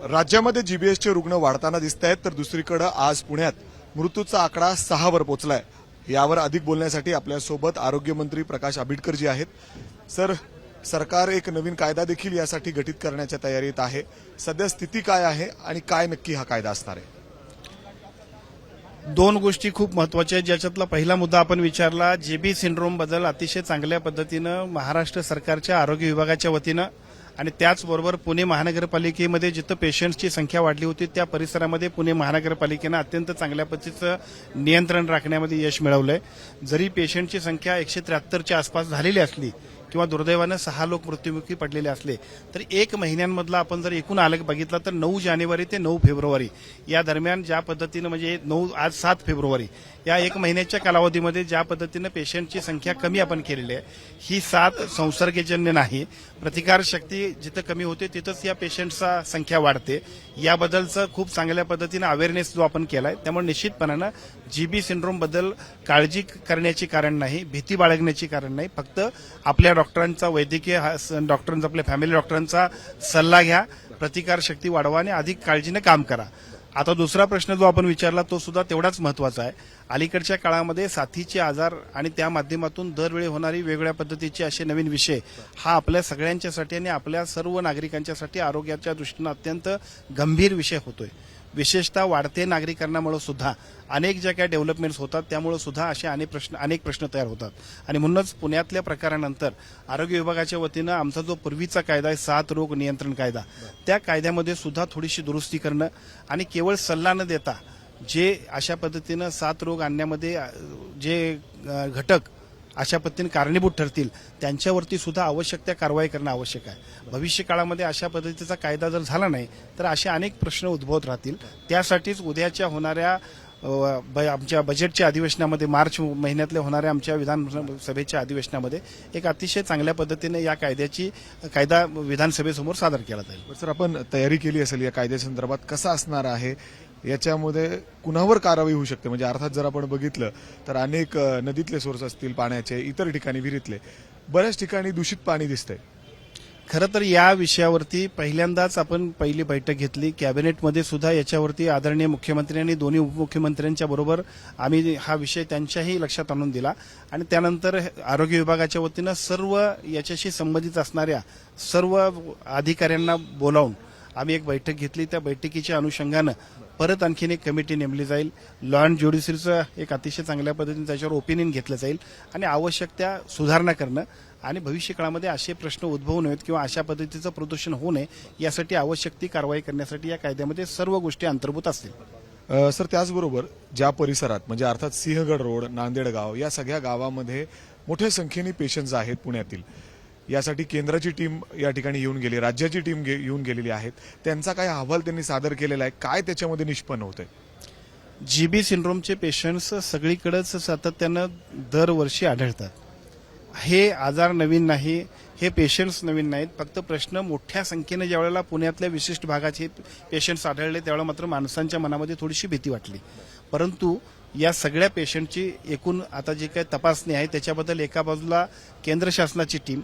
राज्यामध्ये जीबीएसचे रुग्ण वाढताना दिसत आहेत, तर दुसरीकडे आज पुण्यात मृत्यूचा आकडा 6 वर पोहोचलाय। यावर अधिक बोलण्यासाठी आपल्यासोबत आरोग्यमंत्री प्रकाश आंबेडकरजी आहेत। सर, सरकार एक नवीन कायदा देखील यासाठी गठीत करण्याच्या तयारीत आहे। सध्या स्थिती काय आहे आणि काय नक्की हा कायदा असणार आहे? दोन गोष्टी खूप महत्वाच्या आहेत, ज्याच्यातला पहिला मुद्दा आपण विचारला। जेबी सिंड्रोम बद्दल अतिशय चांगल्या पद्धतीनं महाराष्ट्र सरकारच्या आरोग्य विभागाच्या वतीनं आणि त्याचबरोबर पुणे महानगरपालिकेमध्ये जिथं पेशंट्सची संख्या वाढली होती त्या परिसरामध्ये पुणे महानगरपालिकेनं अत्यंत चांगल्या पद्धतीचं नियंत्रण राखण्यामध्ये यश मिळवलंय। जरी पेशंटची संख्या 173च्या आसपास झालेली असली किंवा दुर्दैवानं 6 लोक मृत्युमुखी पडलेले असले तर एक महिन्यांमधला आपण जर एकूण आलेख बघितला तर 9 जानेवारी ते 9 फेब्रुवारी या दरम्यान ज्या पद्धतीनं म्हणजे आज 7 फेब्रुवारी या एक महिन्याच्या कालावधीमध्ये ज्या पद्धतीनं पेशंटची संख्या कमी आपण केलेली आहे, ही साथ संसर्गजन्य नाही। प्रतिकारशक्ती जिथं कमी होते तिथंच या पेशंटचा संख्या वाढते। याबद्दलचं खूप चांगल्या पद्धतीनं अवेअरनेस जो आपण केलाय, त्यामुळे निश्चितपणानं जीबी सिंड्रोम बद्दल काळजी करण्याची कारण नाही, भीती बाळगण्याची कारण नाही। फक्त आपल्या डॉक्टरांचा वैद्यकीय डॉक्टरांचा आपल्या फॅमिली डॉक्टरांचा सल्ला घ्या, प्रतिकारशक्ती वाढवा आणि अधिक काळजीने काम करा। आता दुसरा प्रश्न जो आपण विचारला तो सुद्धा तेवढाच महत्वाचा आहे। अलीकडच्या काळामध्ये साथीचे आजार आणि त्या माध्यमातून दरवेळी होणारी वेगवेगळ्या पद्धतीचे असे नवीन विषय हा आपल्या सगळ्यांच्यासाठी आणि आपल्या सर्व नागरिकांच्यासाठी आरोग्याच्या दृष्टीने अत्यंत गंभीर विषय होतोय। विशेषतः वाढते नागरिकांमुळे सुद्धा अनेक ज्या काही डेव्हलपमेंट्स होतात त्यामुळे सुद्धा असे अनेक प्रश्न तयार होतात आणि म्हणूनच पुण्यातल्या प्रकारानंतर आरोग्य विभागाच्या वतीनं आमचा जो पूर्वीचा कायदा आहे 7 रोग नियंत्रण कायदा, त्या कायद्यामध्ये सुद्धा थोडीशी दुरुस्ती करणं आणि केवळ सल्ला न देता जे अशा पद्धतीनं 7 रोग आणण्यामध्ये जे घटक अशा पद्धतीने कारणीभूत ठरतील त्यांच्यावरती सुद्धा आवश्यक त्या कारवाई करणं आवश्यक आहे। भविष्य काळामध्ये अशा पद्धतीचा कायदा जर झाला नाही तर असे अनेक प्रश्न उद्भवत राहतील। त्यासाठीच उद्याच्या होणाऱ्या आमच्या बजेटच्या अधिवेशनामध्ये मार्च महिन्यातल्या होणाऱ्या आमच्या विधानसभेच्या अधिवेशनामध्ये एक अतिशय चांगल्या पद्धतीने या कायदा विधानसभेसमोर सादर केला जाईल। सर, आपण तयारी केली असेल या कायद्यासंदर्भात, कसं असणार आहे याच्यामध्ये, कुणावर कारवाई होऊ शकते? म्हणजे अर्थात जर आपण बघितलं तर अनेक नदीतले सोर्स असतील पाण्याचे, इतर ठिकाणी विहिरीतले, बऱ्याच ठिकाणी दूषित पाणी दिसतंय। खरं तर या विषयावरती पहिल्यांदाच आपण पहिली बैठक घेतली कॅबिनेटमध्ये सुद्धा। याच्यावरती आदरणीय मुख्यमंत्री आणि दोन्ही उपमुख्यमंत्र्यांच्या बरोबर आम्ही हा विषय त्यांच्याही लक्षात आणून दिला आणि त्यानंतर आरोग्य विभागाच्या वतीनं सर्व याच्याशी संबंधित असणाऱ्या सर्व अधिकाऱ्यांना बोलावून आम्ही एक बैठक घेतली। त्या बैठकीच्या अनुषंगानं परत आणखीन एक कमिटी नेमली जाईल। लॉ अँड ज्युडिशरीचं एक अतिशय चांगल्या पद्धतीने त्याच्यावर ओपिनियन घेतलं जाईल आणि आवश्यक त्या सुधारणा करणं आणि भविष्य काळामध्ये असे प्रश्न उद्भवू नयेत किंवा अशा पद्धतीचं प्रदूषण होऊ नये यासाठी आवश्यक ती कारवाई करण्यासाठी या कायद्यामध्ये सर्व गोष्टी अंतर्भूत असतील। सर, त्याचबरोबर ज्या परिसरात म्हणजे अर्थात सिंहगड रोड, नांदेडगाव या सगळ्या गावामध्ये मोठ्या संख्येने पेशंट्स आहेत पुण्यातील, यासाठी केंद्राची टीम या ठिकाणी येऊन गेली, राज्याची टीम येऊन गेलेली आहेत, त्यांचा काय अहवाल त्यांनी सादर केलेला आहे, काय त्याच्यामध्ये निष्पन्न होतंय? जीबी सिंड्रोमचे पेशंट्स सगळीकडेच सातत्यानं दरवर्षी आढळतात। हे आजार नवीन नाही, हे पेशंट्स नवीन नाहीत। फक्त प्रश्न मोठ्या संख्येनं ज्यावेळेला पुण्यातल्या विशिष्ट भागाचे पेशंट्स आढळले त्यावेळेला मात्र माणसांच्या मनामध्ये थोडीशी भीती वाटली। परंतु या सगळ्या पेशंटची एकूण आता जी काही तपासणी आहे त्याच्याबद्दल एका बाजूला केंद्र शासनाची टीम,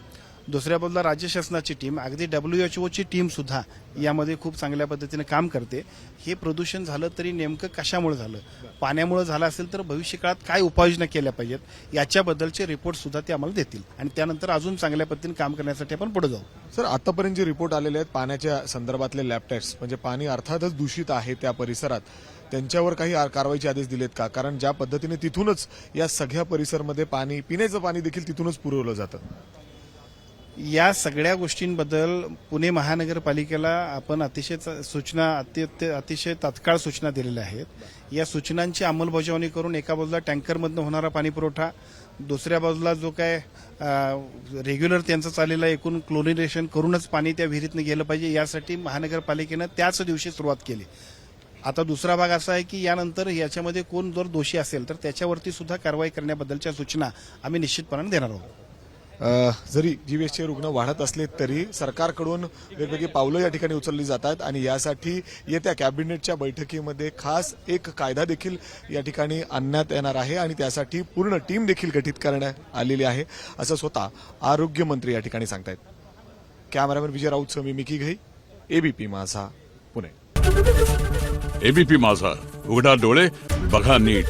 दुसऱ्या बाजूला राज्य शासनाची टीम, अगदी WHO ची टीम सुद्धा यामध्ये खूप चांगल्या पद्धतीने काम करते। हे प्रदूषण झालं तरी नेमकं कशामुळे झालं, पाण्यामुळे झालं असेल तर भविष्य काळात काय उपाययोजना केल्या पाहिजेत याच्याबद्दलचे रिपोर्ट सुद्धा ते आम्हाला देतील आणि त्यानंतर अजून चांगल्या पद्धतीने काम करण्यासाठी आपण पुढे जाऊ। सर, आतापर्यंत जे रिपोर्ट आलेले आहेत पाण्याच्या संदर्भातले लॅब टेस्ट, म्हणजे पाणी अर्थातच दूषित आहे त्या परिसरात, त्यांच्यावर काही कारवाईचे आदेश दिलेत का? कारण ज्या पद्धतीने तिथूनच या सगळ्या परिसरामध्ये पाणी, पिण्याचं पाणी देखील तिथूनच पुरवलं जातं। या सगळ्या गोष्टींबद्दल पुणे महानगरपालिकेला आपण अतिशय तात्काळ सूचना दिलेल्या आहेत। या सूचनांची अंमलबजावणी करून एका बाजूला टँकरमधनं होणारा पाणी पुरवठा, दुसऱ्या बाजूला जो काय रेग्युलर त्यांचं चाललेलं एकूण क्लोरिनेशन करूनच पाणी त्या विहिरीतनं गेलं पाहिजे, यासाठी महानगरपालिकेनं त्याच दिवशी सुरुवात केली। आता दुसरा भाग असा आहे की यानंतर याच्यामध्ये कोण जर दोषी असेल तर त्याच्यावरती सुद्धा कारवाई करण्याबद्दलच्या सूचना आम्ही निश्चितपणे देणार आहोत। जरी जीबीएसचे रुग्ण वाढत असले तरी सरकारकडून वेगवेगळी पावलं या ठिकाणी उचलली जातात आणि यासाठी येत्या कॅबिनेटच्या बैठकीमध्ये खास एक कायदा देखील या ठिकाणी आणण्यात येणार आहे आणि त्यासाठी पूर्ण टीम देखील गठीत करण्यात आलेली आहे, असं स्वतः आरोग्यमंत्री या ठिकाणी सांगतायत। कॅमेरामॅन विजय राऊतसह मी मिकी घई, एबीपी माझा, पुणे. एबीपी माझा, उघडा डोळे बघा नीट.